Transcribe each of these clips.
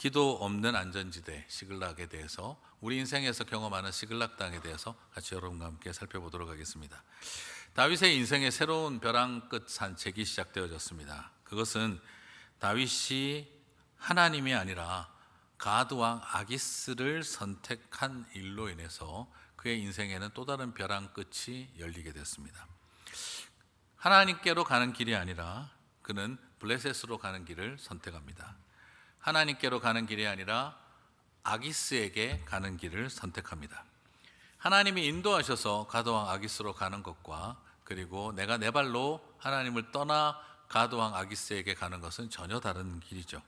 기도 없는 안전지대 시글락에 대해서, 우리 인생에서 경험하는 시글락 땅에 대해서 같이 여러분과 함께 살펴보도록 하겠습니다. 다윗의 인생의 새로운 벼랑 끝 산책이 시작되어졌습니다. 그것은 다윗이 하나님이 아니라 가드 왕 아기스를 선택한 일로 인해서 그의 인생에는 또 다른 벼랑 끝이 열리게 됐습니다. 하나님께로 가는 길이 아니라 그는 블레셋으로 가는 길을 선택합니다. 하나님께로 가는 길이 아니라 아기스에게 가는 길을 선택합니다. 하나님이 인도하셔서 가드왕 아기스로 가는 것과, 그리고 내가 내 발로 하나님을 떠나 가드왕 아기스에게 가는 것은 전혀 다른 길이죠.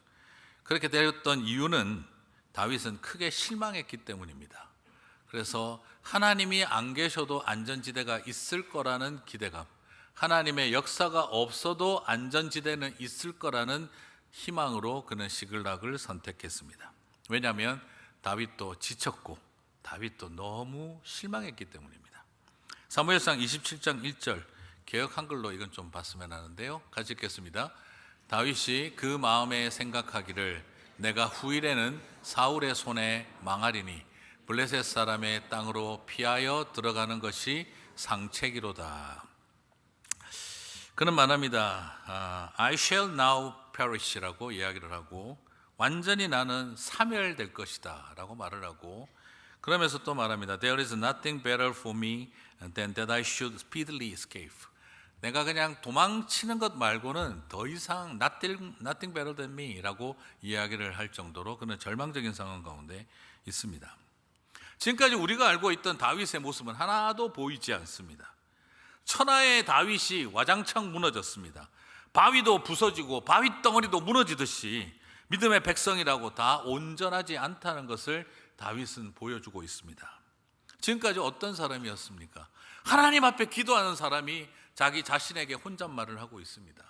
그렇게 되었던 이유는 다윗은 크게 실망했기 때문입니다. 그래서 하나님이 안 계셔도 안전지대가 있을 거라는 기대감, 하나님의 역사가 없어도 안전지대는 있을 거라는 희망으로 그는 시글락을 선택했습니다. 왜냐하면 다윗도 지쳤고 다윗도 너무 실망했기 때문입니다. 사무엘상 27장 1절 개역 한글로 이건 좀 봤으면 하는데요, 같이 읽겠습니다. 다윗이 그 마음에 생각하기를 내가 후일에는 사울의 손에 망하리니 블레셋 사람의 땅으로 피하여 들어가는 것이 상책이로다. 그는 말합니다. I shall now perish라고 이야기를 하고, 완전히 나는 사멸될 것이다 라고 말을 하고, 그러면서 또 말합니다. There is nothing better for me than that I should speedily escape. 내가 그냥 도망치는 것 말고는 더 이상 nothing better than me 라고 이야기를 할 정도로 그는 절망적인 상황 가운데 있습니다. 지금까지 우리가 알고 있던 다윗의 모습은 하나도 보이지 않습니다. 천하의 다윗이 와장창 무너졌습니다. 바위도 부서지고 바위덩어리도 무너지듯이 믿음의 백성이라고 다 온전하지 않다는 것을 다윗은 보여주고 있습니다. 지금까지 어떤 사람이었습니까? 하나님 앞에 기도하는 사람이 자기 자신에게 혼잣말을 하고 있습니다.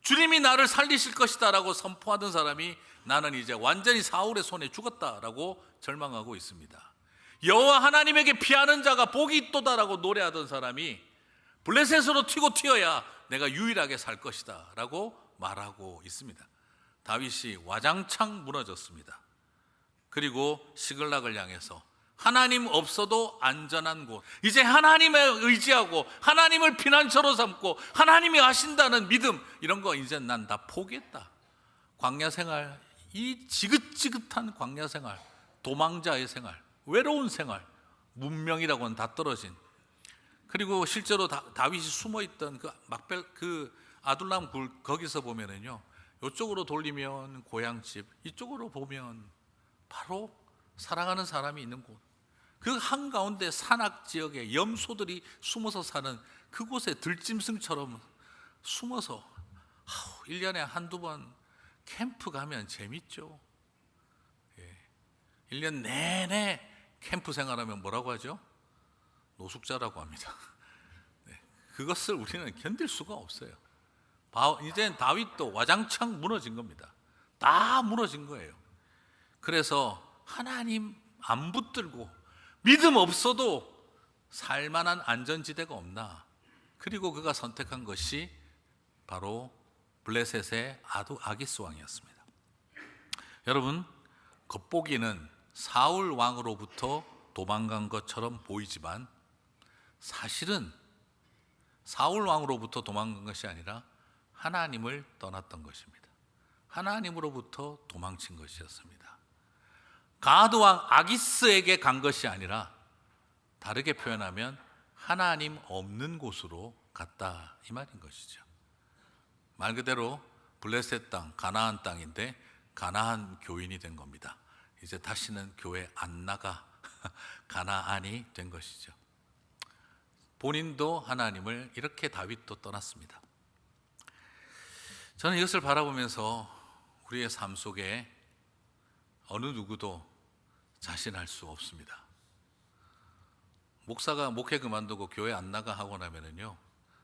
주님이 나를 살리실 것이다 라고 선포하던 사람이 나는 이제 완전히 사울의 손에 죽었다 라고 절망하고 있습니다. 여호와 하나님에게 피하는 자가 복이 있도다 라고 노래하던 사람이 블레셋으로 튀어야 내가 유일하게 살 것이다 라고 말하고 있습니다. 다윗이 와장창 무너졌습니다. 그리고 시글락을 향해서 하나님 없어도 안전한 곳, 이제 하나님을 의지하고 하나님을 피난처로 삼고 하나님이 하신다는 믿음, 이런 거 이제 난 다 포기했다. 광야 생활, 이 지긋지긋한 광야 생활, 도망자의 생활, 외로운 생활, 문명이라고는 다 떨어진, 그리고 실제로 다윗이 숨어있던 그 아둘람 굴, 거기서 보면은요, 이쪽으로 돌리면 고향집, 이쪽으로 보면 바로 사랑하는 사람이 있는 곳, 그 한가운데 산악 지역에 염소들이 숨어서 사는 그곳에 들짐승처럼 숨어서 1년에 한두 번 캠프 가면 재밌죠. 1년 내내 캠프 생활하면 뭐라고 하죠? 노숙자라고 합니다. 그것을 우리는 견딜 수가 없어요. 이제 다윗도 와장창 무너진 겁니다. 다 무너진 거예요. 그래서 하나님 안 붙들고 믿음 없어도 살만한 안전지대가 없나. 그리고 그가 선택한 것이 바로 블레셋의 아기스 왕이었습니다. 여러분, 겉보기는 사울 왕으로부터 도망간 것처럼 보이지만 사실은 사울 왕으로부터 도망간 것이 아니라 하나님을 떠났던 것입니다. 하나님으로부터 도망친 것이었습니다. 가드 왕 아기스에게 간 것이 아니라, 다르게 표현하면 하나님 없는 곳으로 갔다, 이 말인 것이죠. 말 그대로 블레셋 땅, 가나안 땅인데 가나안 교인이 된 겁니다. 이제 다시는 교회 안 나가 가나안이 된 것이죠. 본인도 하나님을 이렇게 다윗도 떠났습니다. 저는 이것을 바라보면서 우리의 삶 속에 어느 누구도 자신할 수 없습니다. 목사가 목회 그만두고 교회 안 나가 하고 나면은요,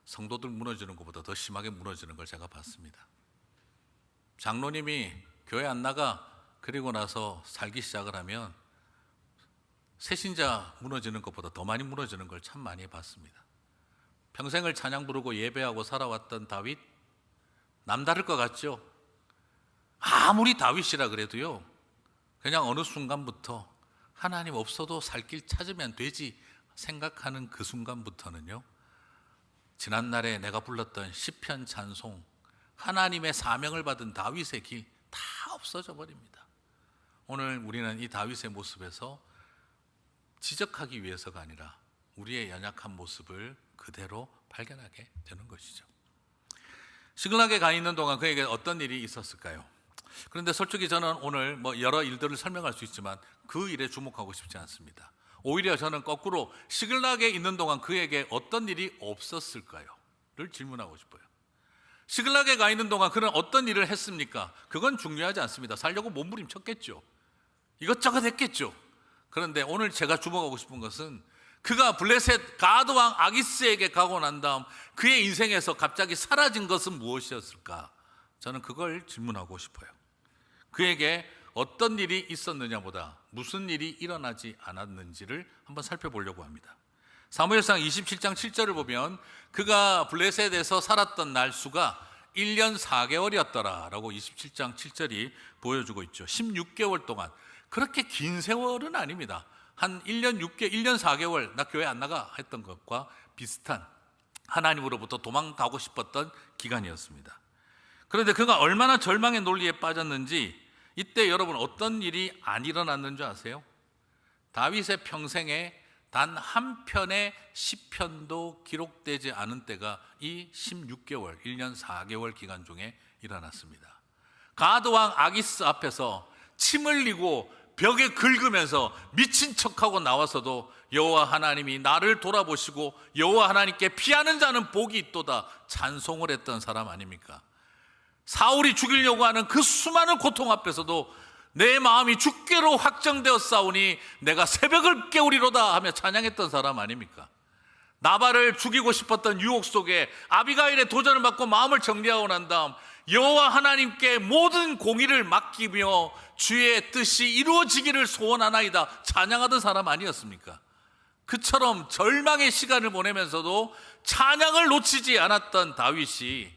성도들 무너지는 것보다 더 심하게 무너지는 걸 제가 봤습니다. 장로님이 교회 안 나가 그리고 나서 살기 시작을 하면 새신자 무너지는 것보다 더 많이 무너지는 걸 참 많이 봤습니다. 평생을 찬양 부르고 예배하고 살아왔던 다윗, 남다를 것 같죠? 아무리 다윗이라 그래도요, 그냥 어느 순간부터 하나님 없어도 살 길 찾으면 되지 생각하는 그 순간부터는요, 지난날에 내가 불렀던 시편 찬송, 하나님의 사명을 받은 다윗의 길 다 없어져 버립니다. 오늘 우리는 이 다윗의 모습에서 지적하기 위해서가 아니라 우리의 연약한 모습을 그대로 발견하게 되는 것이죠. 시글락에 가 있는 동안 그에게 어떤 일이 있었을까요? 그런데 솔직히 저는 오늘 여러 일들을 설명할 수 있지만 그 일에 주목하고 싶지 않습니다. 오히려 저는 거꾸로 시글락에 있는 동안 그에게 어떤 일이 없었을까요? 를 질문하고 싶어요. 시글락에 가 있는 동안 그는 어떤 일을 했습니까? 그건 중요하지 않습니다. 살려고 몸부림쳤겠죠. 이것저것 했겠죠. 그런데 오늘 제가 주목하고 싶은 것은 그가 블레셋 가드왕 아기스에게 가고 난 다음 그의 인생에서 갑자기 사라진 것은 무엇이었을까? 저는 그걸 질문하고 싶어요. 그에게 어떤 일이 있었느냐보다 무슨 일이 일어나지 않았는지를 한번 살펴보려고 합니다. 사무엘상 27장 7절을 보면 그가 블레셋에서 살았던 날수가 1년 4개월이었더라 라고 27장 7절이 보여주고 있죠. 16개월 동안, 그렇게 긴 세월은 아닙니다. 한 1년 4개월 나 교회 안 나가 했던 것과 비슷한, 하나님으로부터 도망가고 싶었던 기간이었습니다. 그런데 그가 얼마나 절망의 논리에 빠졌는지, 이때 여러분 어떤 일이 안 일어났는 줄 아세요? 다윗의 평생에 단 한 편의 시편도 기록되지 않은 때가 이 16개월, 1년 4개월 기간 중에 일어났습니다. 가드왕 아기스 앞에서 침 흘리고 벽에 긁으면서 미친 척하고 나와서도 여호와 하나님이 나를 돌아보시고 여호와 하나님께 피하는 자는 복이 있도다 찬송을 했던 사람 아닙니까? 사울이 죽이려고 하는 그 수많은 고통 앞에서도 내 마음이 죽게로 확정되었사오니 내가 새벽을 깨우리로다 하며 찬양했던 사람 아닙니까? 나발을 죽이고 싶었던 유혹 속에 아비가일의 도전을 받고 마음을 정리하고 난 다음 여호와 하나님께 모든 공의를 맡기며 주의 뜻이 이루어지기를 소원하나이다 찬양하던 사람 아니었습니까? 그처럼 절망의 시간을 보내면서도 찬양을 놓치지 않았던 다윗이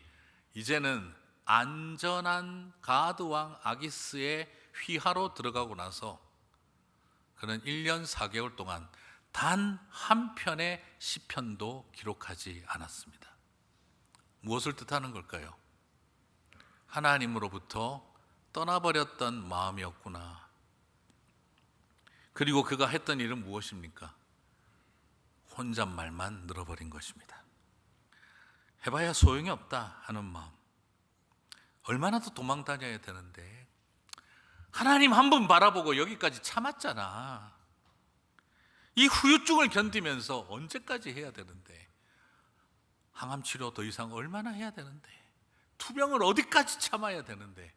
이제는 안전한 가드왕 아기스의 휘하로 들어가고 나서 그는 1년 4개월 동안 단 한 편의 시편도 기록하지 않았습니다. 무엇을 뜻하는 걸까요? 하나님으로부터 떠나버렸던 마음이었구나. 그리고 그가 했던 일은 무엇입니까? 혼잣말만 늘어버린 것입니다. 해봐야 소용이 없다 하는 마음. 얼마나 더 도망 다녀야 되는데 하나님 한 번 바라보고 여기까지 참았잖아. 이 후유증을 견디면서 언제까지 해야 되는데, 항암치료 더 이상 얼마나 해야 되는데, 투병을 어디까지 참아야 되는데,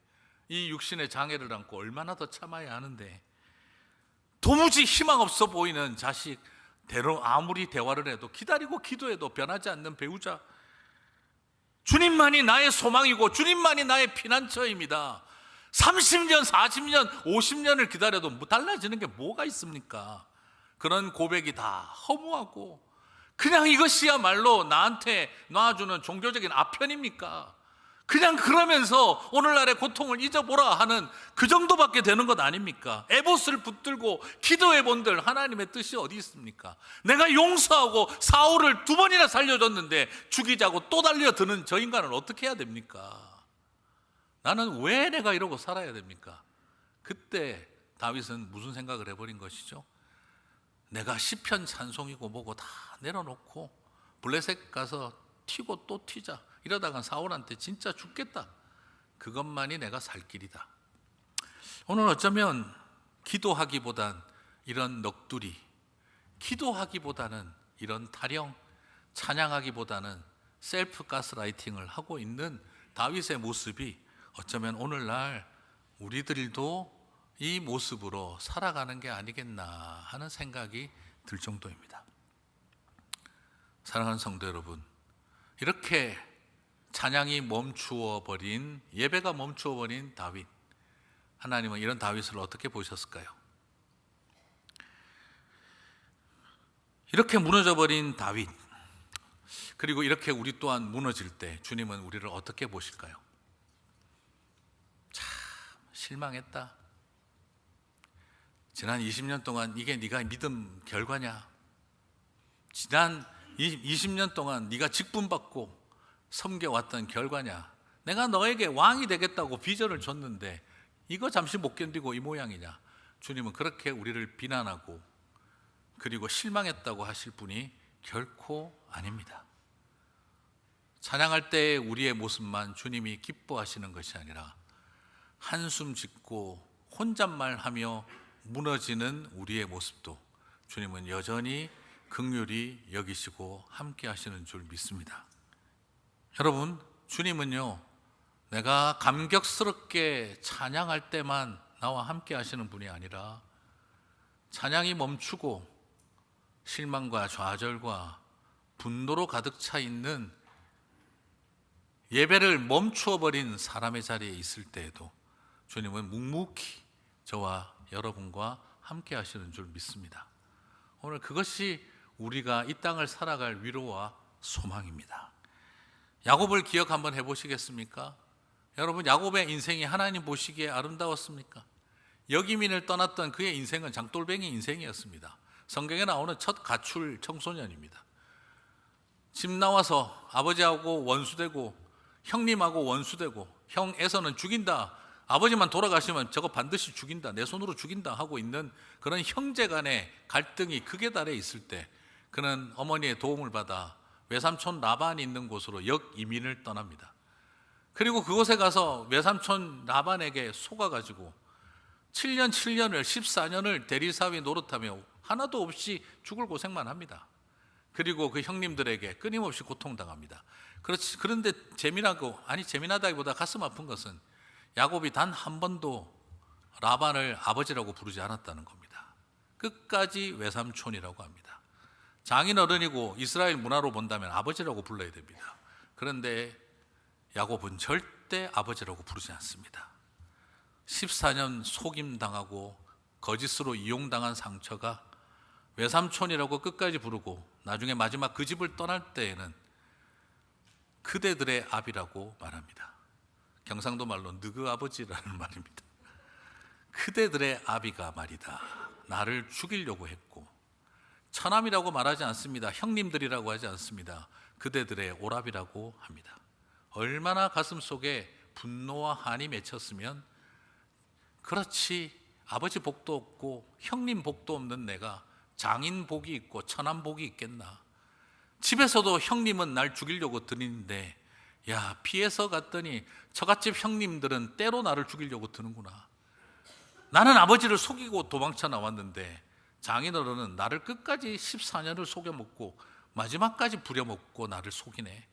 이 육신의 장애를 안고 얼마나 더 참아야 하는데, 도무지 희망 없어 보이는 자식, 아무리 대화를 해도 기다리고 기도해도 변하지 않는 배우자, 주님만이 나의 소망이고 주님만이 나의 피난처입니다. 30년, 40년, 50년을 기다려도 달라지는 게 뭐가 있습니까? 그런 고백이 다 허무하고 그냥 이것이야말로 나한테 놔주는 종교적인 아편입니까? 그냥 그러면서 오늘날의 고통을 잊어보라 하는 그 정도밖에 되는 것 아닙니까? 에봇을 붙들고 기도해 본들 하나님의 뜻이 어디 있습니까? 내가 용서하고 사울을 2번이나 살려줬는데 죽이자고 또 달려드는 저 인간을 어떻게 해야 됩니까? 나는 왜 내가 이러고 살아야 됩니까? 그때 다윗은 무슨 생각을 해버린 것이죠? 내가 시편 찬송이고 뭐고 다 내려놓고 블레셋 가서 튀고 또 튀자, 이러다가 사울한테 진짜 죽겠다, 그것만이 내가 살 길이다. 오늘 어쩌면 기도하기보단 이런 넋두리, 기도하기보다는 이런 타령, 찬양하기보다는 셀프 가스라이팅을 하고 있는 다윗의 모습이 어쩌면 오늘날 우리들도 이 모습으로 살아가는 게 아니겠나 하는 생각이 들 정도입니다. 사랑하는 성도 여러분, 이렇게 찬양이 멈추어 버린, 예배가 멈추어 버린 다윗, 하나님은 이런 다윗을 어떻게 보셨을까요? 이렇게 무너져 버린 다윗, 그리고 이렇게 우리 또한 무너질 때 주님은 우리를 어떻게 보실까요? 실망했다. 지난 20년 동안 이게 네가 믿음 결과냐? 지난 20년 동안 네가 직분받고 섬겨왔던 결과냐? 내가 너에게 왕이 되겠다고 비전을 줬는데 이거 잠시 못 견디고 이 모양이냐? 주님은 그렇게 우리를 비난하고 그리고 실망했다고 하실 분이 결코 아닙니다. 찬양할 때 우리의 모습만 주님이 기뻐하시는 것이 아니라 한숨 짓고 혼잣말하며 무너지는 우리의 모습도 주님은 여전히 긍휼히 여기시고 함께 하시는 줄 믿습니다. 여러분, 주님은요, 내가 감격스럽게 찬양할 때만 나와 함께 하시는 분이 아니라 찬양이 멈추고 실망과 좌절과 분노로 가득 차 있는 예배를 멈추어 버린 사람의 자리에 있을 때에도 주님은 묵묵히 저와 여러분과 함께 하시는 줄 믿습니다. 오늘 그것이 우리가 이 땅을 살아갈 위로와 소망입니다. 야곱을 기억 한번 해보시겠습니까? 여러분, 야곱의 인생이 하나님 보시기에 아름다웠습니까? 여기민을 떠났던 그의 인생은 장돌뱅이 인생이었습니다. 성경에 나오는 첫 가출 청소년입니다. 집 나와서 아버지하고 원수되고 형님하고 원수되고 형 에서는 죽인다, 아버지만 돌아가시면 저거 반드시 죽인다, 내 손으로 죽인다 하고 있는 그런 형제 간의 갈등이 극에 달해 있을 때 그는 어머니의 도움을 받아 외삼촌 라반이 있는 곳으로 역이민을 떠납니다. 그리고 그곳에 가서 외삼촌 라반에게 속아가지고 7년을 14년을 대리사위 노릇하며 하나도 없이 죽을 고생만 합니다. 그리고 그 형님들에게 끊임없이 고통당합니다. 그런데 재미나다기보다 가슴 아픈 것은 야곱이 단 한 번도 라반을 아버지라고 부르지 않았다는 겁니다. 끝까지 외삼촌이라고 합니다. 장인어른이고 이스라엘 문화로 본다면 아버지라고 불러야 됩니다. 그런데 야곱은 절대 아버지라고 부르지 않습니다. 14년 속임당하고 거짓으로 이용당한 상처가 외삼촌이라고 끝까지 부르고 나중에 마지막 그 집을 떠날 때에는 그대들의 아비라고 말합니다. 경상도 말로 너그 아버지라는 말입니다. 그대들의 아비가 말이다, 나를 죽이려고 했고, 처남이라고 말하지 않습니다. 형님들이라고 하지 않습니다. 그대들의 오랍이라고 합니다. 얼마나 가슴 속에 분노와 한이 맺혔으면 그렇지, 아버지 복도 없고 형님 복도 없는 내가 장인 복이 있고 처남 복이 있겠나. 집에서도 형님은 날 죽이려고 드는데 야, 피해서 갔더니 처갓집 형님들은 때로 나를 죽이려고 드는구나. 나는 아버지를 속이고 도망쳐 나왔는데 장인어른은 나를 끝까지 14년을 속여먹고 마지막까지 부려먹고 나를 속이네.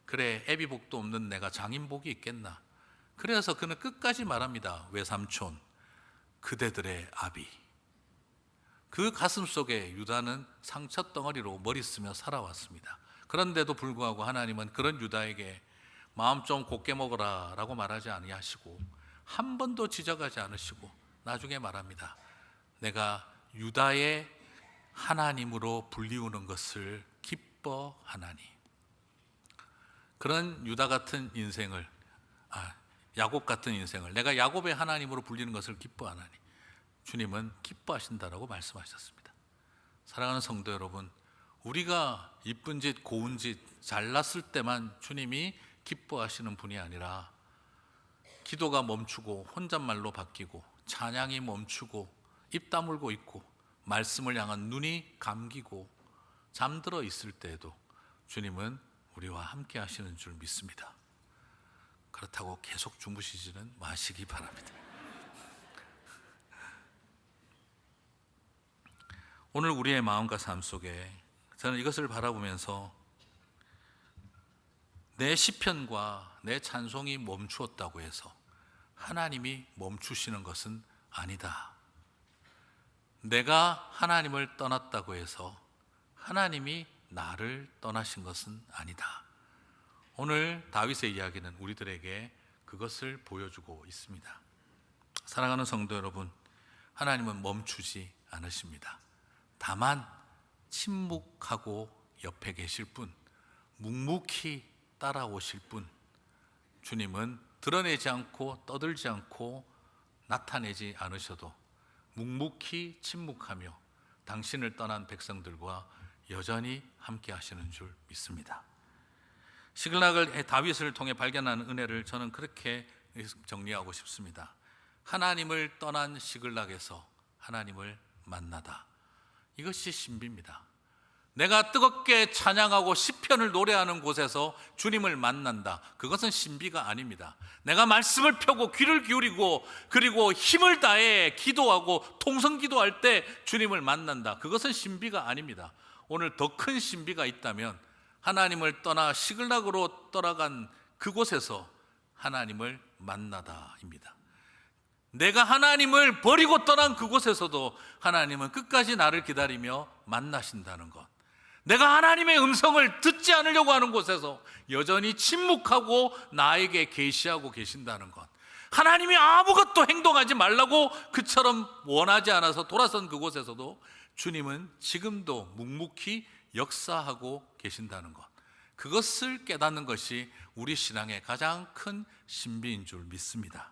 그래, 애비복도 없는 내가 장인복이 있겠나. 그래서 그는 끝까지 말합니다. 외삼촌, 그대들의 아비. 그 가슴 속에 유다는 상처덩어리로 머리 쓰며 살아왔습니다. 그런데도 불구하고 하나님은 그런 유다에게 마음 좀 곱게 먹어라 라고 말하지 아니하시고 한 번도 지적하지 않으시고 나중에 말합니다. 내가 유다의 하나님으로 불리우는 것을 기뻐하나니. 그런 유다 같은 인생을, 야곱 같은 인생을 내가 야곱의 하나님으로 불리는 것을 기뻐하나니 주님은 기뻐하신다라고 말씀하셨습니다. 사랑하는 성도 여러분, 우리가 이쁜 짓, 고운 짓, 잘났을 때만 주님이 기뻐하시는 분이 아니라 기도가 멈추고 혼잣말로 바뀌고 찬양이 멈추고 입 다물고 있고 말씀을 향한 눈이 감기고 잠들어 있을 때에도 주님은 우리와 함께 하시는 줄 믿습니다. 그렇다고 계속 주무시지는 마시기 바랍니다. 오늘 우리의 마음과 삶 속에 저는 이것을 바라보면서 내 시편과 내 찬송이 멈추었다고 해서 하나님이 멈추시는 것은 아니다. 내가 하나님을 떠났다고 해서 하나님이 나를 떠나신 것은 아니다. 오늘 다윗의 이야기는 우리들에게 그것을 보여주고 있습니다. 사랑하는 성도 여러분, 하나님은 멈추지 않으십니다. 다만 침묵하고 옆에 계실 뿐, 묵묵히 따라오실 뿐, 주님은 드러내지 않고 떠들지 않고 나타내지 않으셔도 묵묵히 침묵하며 당신을 떠난 백성들과 여전히 함께 하시는 줄 믿습니다. 시글락을 다윗을 통해 발견하는 은혜를 저는 그렇게 정리하고 싶습니다. 하나님을 떠난 시글락에서 하나님을 만나다. 이것이 신비입니다. 내가 뜨겁게 찬양하고 시편을 노래하는 곳에서 주님을 만난다. 그것은 신비가 아닙니다. 내가 말씀을 펴고 귀를 기울이고 그리고 힘을 다해 기도하고 통성기도할 때 주님을 만난다. 그것은 신비가 아닙니다. 오늘 더 큰 신비가 있다면 하나님을 떠나 시글락으로 떠나간 그곳에서 하나님을 만나다입니다. 내가 하나님을 버리고 떠난 그곳에서도 하나님은 끝까지 나를 기다리며 만나신다는 것. 내가 하나님의 음성을 듣지 않으려고 하는 곳에서 여전히 침묵하고 나에게 계시하고 계신다는 것. 하나님이 아무것도 행동하지 말라고 그처럼 원하지 않아서 돌아선 그곳에서도 주님은 지금도 묵묵히 역사하고 계신다는 것. 그것을 깨닫는 것이 우리 신앙의 가장 큰 신비인 줄 믿습니다.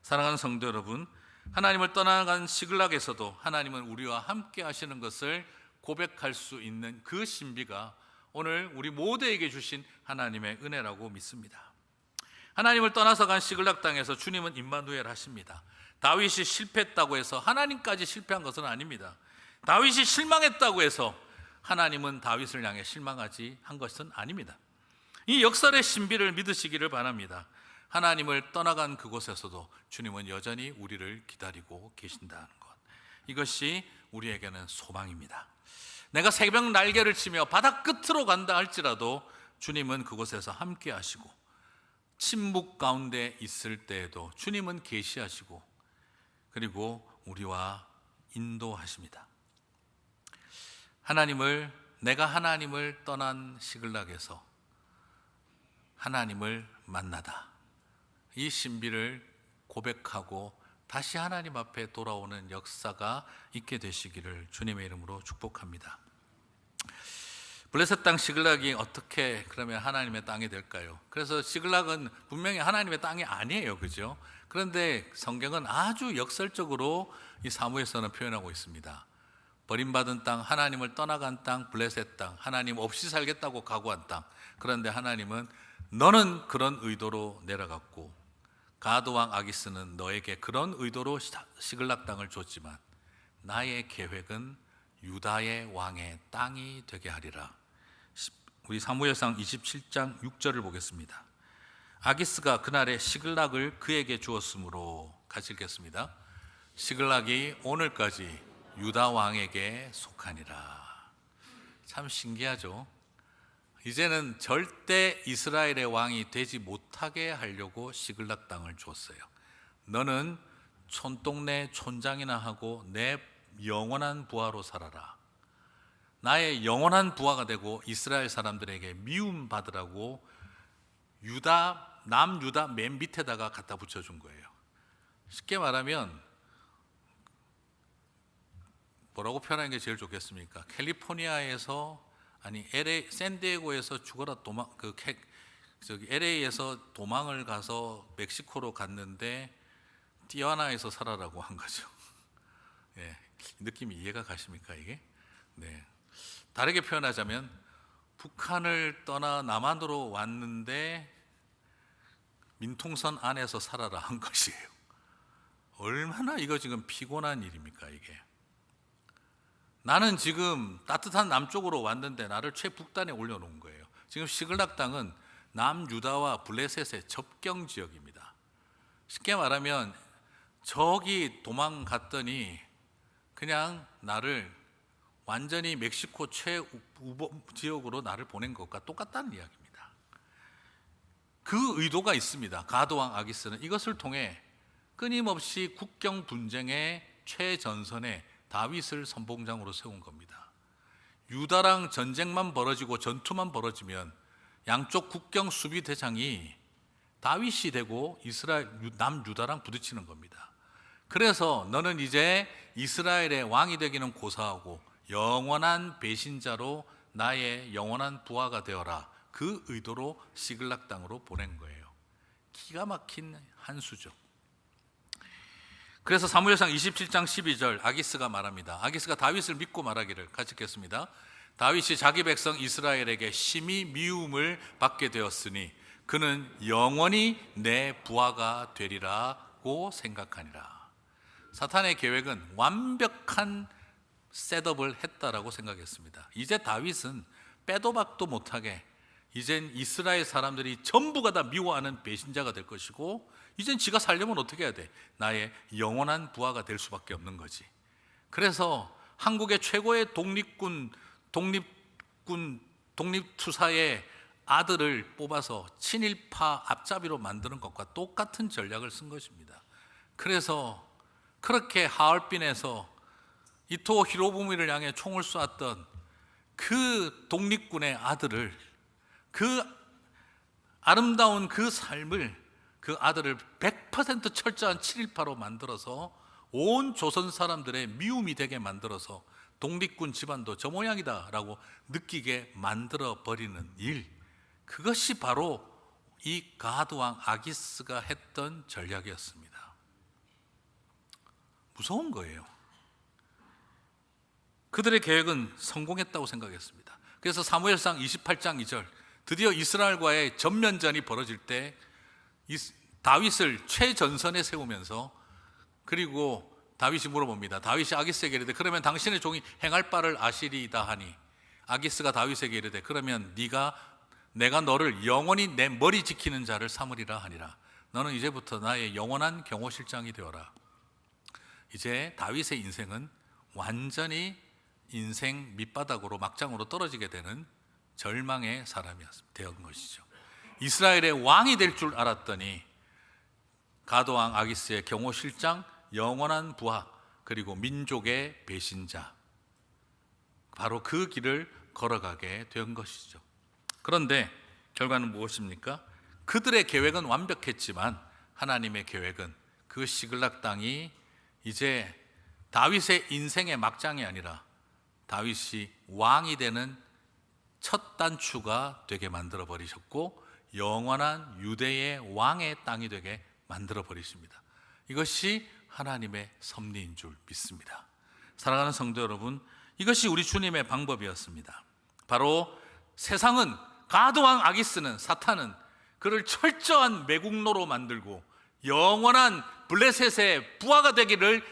사랑하는 성도 여러분, 하나님을 떠나간 시글락에서도 하나님은 우리와 함께 하시는 것을 고백할 수 있는 그 신비가 오늘 우리 모두에게 주신 하나님의 은혜라고 믿습니다. 하나님을 떠나서 간 시글락 땅에서 주님은 임마누엘 하십니다. 다윗이 실패했다고 해서 하나님까지 실패한 것은 아닙니다. 다윗이 실망했다고 해서 하나님은 다윗을 향해 실망하지 한 것은 아닙니다. 이 역설의 신비를 믿으시기를 바랍니다. 하나님을 떠나간 그곳에서도 주님은 여전히 우리를 기다리고 계신다는 것. 이것이 우리에게는 소망입니다. 내가 새벽 날개를 치며 바다 끝으로 간다 할지라도 주님은 그곳에서 함께 하시고 침묵 가운데 있을 때에도 주님은 계시하시고 그리고 우리와 인도하십니다. 내가 하나님을 떠난 시글락에서 하나님을 만나다. 이 신비를 고백하고 다시 하나님 앞에 돌아오는 역사가 있게 되시기를 주님의 이름으로 축복합니다. 블레셋 땅 시글락이 어떻게 그러면 하나님의 땅이 될까요? 그래서 시글락은 분명히 하나님의 땅이 아니에요, 그죠? 그런데 성경은 아주 역설적으로 이 사무엘서는 표현하고 있습니다. 버림받은 땅, 하나님을 떠나간 땅, 블레셋 땅, 하나님 없이 살겠다고 각오한 땅. 그런데 하나님은 너는 그런 의도로 내려갔고 가드 왕 아기스는 너에게 그런 의도로 시글락 땅을 줬지만 나의 계획은 유다의 왕의 땅이 되게 하리라. 우리 사무엘상 27장 6절을 보겠습니다. 아기스가 그날에 시글락을 그에게 주었으므로 같이 읽겠습니다. 시글락이 오늘까지 유다 왕에게 속하니라. 참 신기하죠. 이제는 절대 이스라엘의 왕이 되지 못하게 하려고 시글락 땅을 줬어요. 너는 촌동네 촌장이나 하고 내 영원한 부하로 살아라. 나의 영원한 부하가 되고 이스라엘 사람들에게 미움 받으라고 남유다 맨 밑에다가 갖다 붙여준 거예요. 쉽게 말하면 뭐라고 표현하는 게 제일 좋겠습니까? 캘리포니아에서 LA 샌디에고에서 죽어라 LA에서 도망을 가서 멕시코로 갔는데 티아나에서 살아라고 한 거죠. 네, 느낌이 이해가 가십니까 이게? 네. 다르게 표현하자면 북한을 떠나 남한으로 왔는데 민통선 안에서 살아라 한 것이에요. 얼마나 이거 지금 피곤한 일입니까 이게? 나는 지금 따뜻한 남쪽으로 왔는데 나를 최북단에 올려놓은 거예요. 지금 시글락 땅은 남유다와 블레셋의 접경 지역입니다. 쉽게 말하면 저기 도망갔더니 그냥 나를 완전히 멕시코 최우범 지역으로 나를 보낸 것과 똑같다는 이야기입니다. 그 의도가 있습니다. 가드왕 아기스는 이것을 통해 끊임없이 국경 분쟁의 최전선에 다윗을 선봉장으로 세운 겁니다. 유다랑 전쟁만 벌어지고 전투만 벌어지면 양쪽 국경 수비 대장이 다윗이 되고 남유다랑 부딪히는 겁니다. 그래서 너는 이제 이스라엘의 왕이 되기는 고사하고 영원한 배신자로 나의 영원한 부하가 되어라. 그 의도로 시글락 땅으로 보낸 거예요. 기가 막힌 한 수죠. 그래서 사무엘상 27장 12절 아기스가 말합니다. 아기스가 다윗을 믿고 말하기를, 같이 읽겠습니다. 다윗이 자기 백성 이스라엘에게 심히 미움을 받게 되었으니 그는 영원히 내 부하가 되리라고 생각하니라. 사탄의 계획은 완벽한 셋업을 했다라고 생각했습니다. 이제 다윗은 빼도 박도 못하게 이젠 이스라엘 사람들이 전부가 다 미워하는 배신자가 될 것이고, 이젠 지가 살려면 어떻게 해야 돼? 나의 영원한 부하가 될 수밖에 없는 거지. 그래서 한국의 최고의 독립투사의 아들을 뽑아서 친일파 앞잡이로 만드는 것과 똑같은 전략을 쓴 것입니다. 그래서 그렇게 하얼빈에서 이토 히로부미를 향해 총을 쏘았던 그 독립군의 아들을, 그 아름다운 그 삶을, 그 아들을 100% 철저한 친일파로 만들어서 온 조선 사람들의 미움이 되게 만들어서 독립군 집안도 저 모양이다 라고 느끼게 만들어 버리는 일, 그것이 바로 이 가드왕 아기스가 했던 전략이었습니다. 무서운 거예요. 그들의 계획은 성공했다고 생각했습니다. 그래서 사무엘상 28장 2절, 드디어 이스라엘과의 전면전이 벌어질 때 다윗을 최전선에 세우면서, 그리고 다윗이 물어봅니다. 다윗이 아기스에게 이르되 그러면 당신의 종이 행할 바를 아시리이다 하니, 아기스가 다윗에게 이르되 그러면 내가 너를 영원히 내 머리 지키는 자를 삼으리라 하니라. 너는 이제부터 나의 영원한 경호실장이 되어라. 이제 다윗의 인생은 완전히 인생 밑바닥으로, 막장으로 떨어지게 되는 절망의 사람이 된 것이죠. 이스라엘의 왕이 될 줄 알았더니 가드왕 아기스의 경호실장, 영원한 부하, 그리고 민족의 배신자, 바로 그 길을 걸어가게 된 것이죠. 그런데 결과는 무엇입니까? 그들의 계획은 완벽했지만 하나님의 계획은 그 시글락 땅이 이제 다윗의 인생의 막장이 아니라 다윗이 왕이 되는 첫 단추가 되게 만들어 버리셨고, 영원한 유대의 왕의 땅이 되게 만들어 버리십니다. 이것이 하나님의 섭리인 줄 믿습니다. 사랑하는 성도 여러분, 이것이 우리 주님의 방법이었습니다. 바로 세상은, 가드왕 아기스는, 사탄은 그를 철저한 매국노로 만들고 영원한 블레셋의 부하가 되기를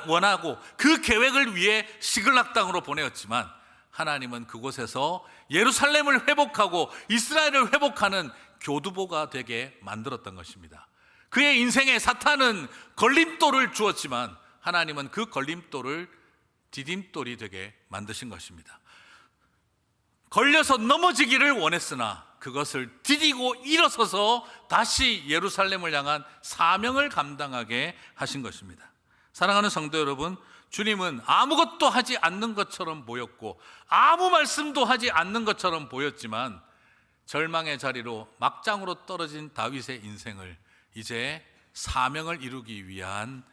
원하고 그 계획을 위해 시글락 땅으로 보내었지만, 하나님은 그곳에서 예루살렘을 회복하고 이스라엘을 회복하는 교두보가 되게 만들었던 것입니다. 그의 인생에 사탄은 걸림돌을 주었지만 하나님은 그 걸림돌을 디딤돌이 되게 만드신 것입니다. 걸려서 넘어지기를 원했으나 그것을 디디고 일어서서 다시 예루살렘을 향한 사명을 감당하게 하신 것입니다. 사랑하는 성도 여러분, 주님은 아무것도 하지 않는 것처럼 보였고 아무 말씀도 하지 않는 것처럼 보였지만, 절망의 자리로 막장으로 떨어진 다윗의 인생을 이제 사명을 이루기 위한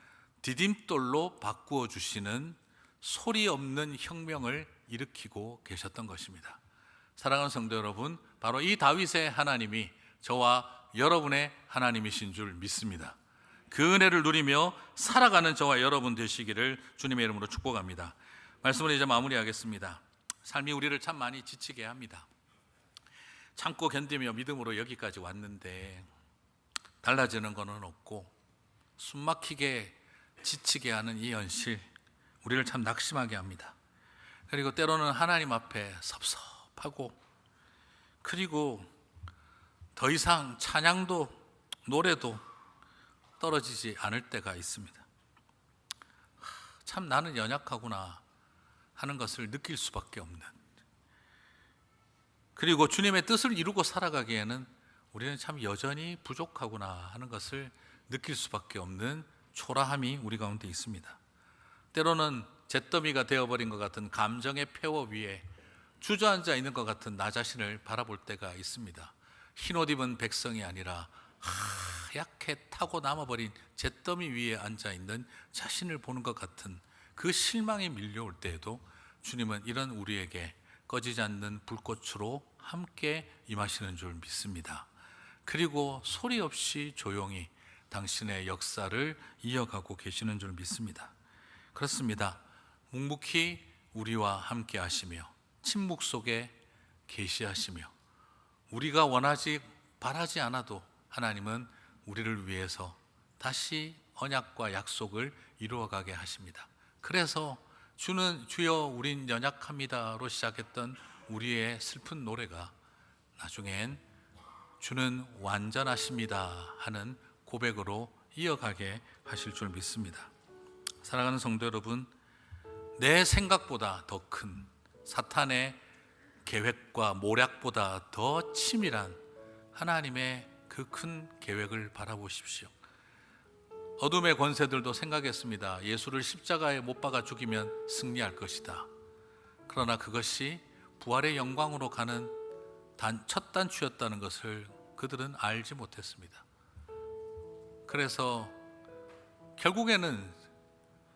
디딤돌로 바꾸어 주시는 소리 없는 혁명을 일으키고 계셨던 것입니다. 사랑하는 성도 여러분, 바로 이 다윗의 하나님이 저와 여러분의 하나님이신 줄 믿습니다. 그 은혜를 누리며 살아가는 저와 여러분 되시기를 주님의 이름으로 축복합니다. 말씀을 이제 마무리하겠습니다. 삶이 우리를 참 많이 지치게 합니다. 참고 견디며 믿음으로 여기까지 왔는데 달라지는 것은 없고 숨막히게 지치게 하는 이 현실, 우리를 참 낙심하게 합니다. 그리고 때로는 하나님 앞에 섭섭하고, 그리고 더 이상 찬양도 노래도 떨어지지 않을 때가 있습니다. 참 나는 연약하구나 하는 것을 느낄 수밖에 없는, 그리고 주님의 뜻을 이루고 살아가기에는 우리는 참 여전히 부족하구나 하는 것을 느낄 수밖에 없는 초라함이 우리 가운데 있습니다. 때로는 잿더미가 되어버린 것 같은 감정의 폐허 위에 주저앉아 있는 것 같은 나 자신을 바라볼 때가 있습니다. 흰옷 입은 백성이 아니라 하얗게 타고 남아버린 잿더미 위에 앉아있는 자신을 보는 것 같은 그 실망이 밀려올 때에도 주님은 이런 우리에게 꺼지지 않는 불꽃으로 함께 임하시는 줄 믿습니다. 그리고 소리 없이 조용히 당신의 역사를 이어가고 계시는 줄 믿습니다. 그렇습니다. 묵묵히 우리와 함께 하시며 침묵 속에 계시하시며 우리가 원하지 바라지 않아도 하나님은 우리를 위해서 다시 언약과 약속을 이루어가게 하십니다. 그래서 주여 우린 연약합니다로 시작했던 우리의 슬픈 노래가 나중엔 주는 완전하십니다 하는 고백으로 이어가게 하실 줄 믿습니다. 사랑하는 성도 여러분, 내 생각보다 더 큰 사탄의 계획과 모략보다 더 치밀한 하나님의 그 큰 계획을 바라보십시오. 어둠의 권세들도 생각했습니다. 예수를 십자가에 못 박아 죽이면 승리할 것이다. 그러나 그것이 부활의 영광으로 가는 첫 단추였다는 것을 그들은 알지 못했습니다. 그래서 결국에는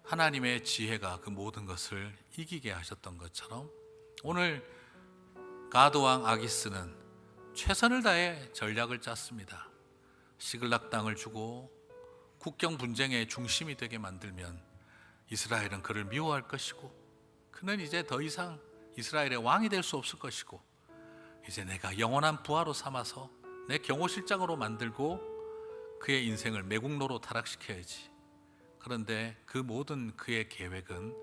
하나님의 지혜가 그 모든 것을 이기게 하셨던 것처럼 오늘 가드왕 아기스는 최선을 다해 전략을 짰습니다. 시글락 땅을 주고 국경 분쟁의 중심이 되게 만들면 이스라엘은 그를 미워할 것이고 그는 이제 더 이상 이스라엘의 왕이 될 수 없을 것이고 이제 내가 영원한 부하로 삼아서 내 경호실장으로 만들고 그의 인생을 매국노로 타락시켜야지. 그런데 그 모든 그의 계획은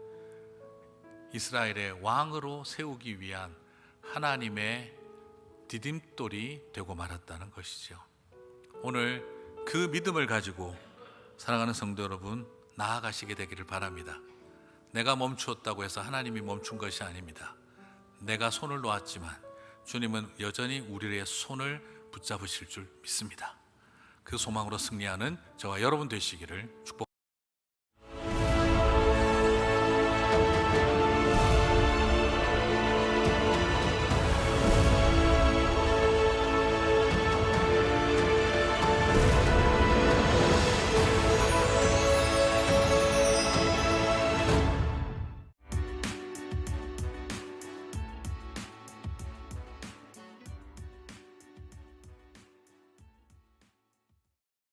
이스라엘의 왕으로 세우기 위한 하나님의 디딤돌이 되고 말았다는 것이죠. 오늘 그 믿음을 가지고 사랑하는 성도 여러분, 나아가시게 되기를 바랍니다. 내가 멈추었다고 해서 하나님이 멈춘 것이 아닙니다. 내가 손을 놓았지만 주님은 여전히 우리의 손을 붙잡으실 줄 믿습니다. 그 소망으로 승리하는 저와 여러분 되시기를 축복합니다.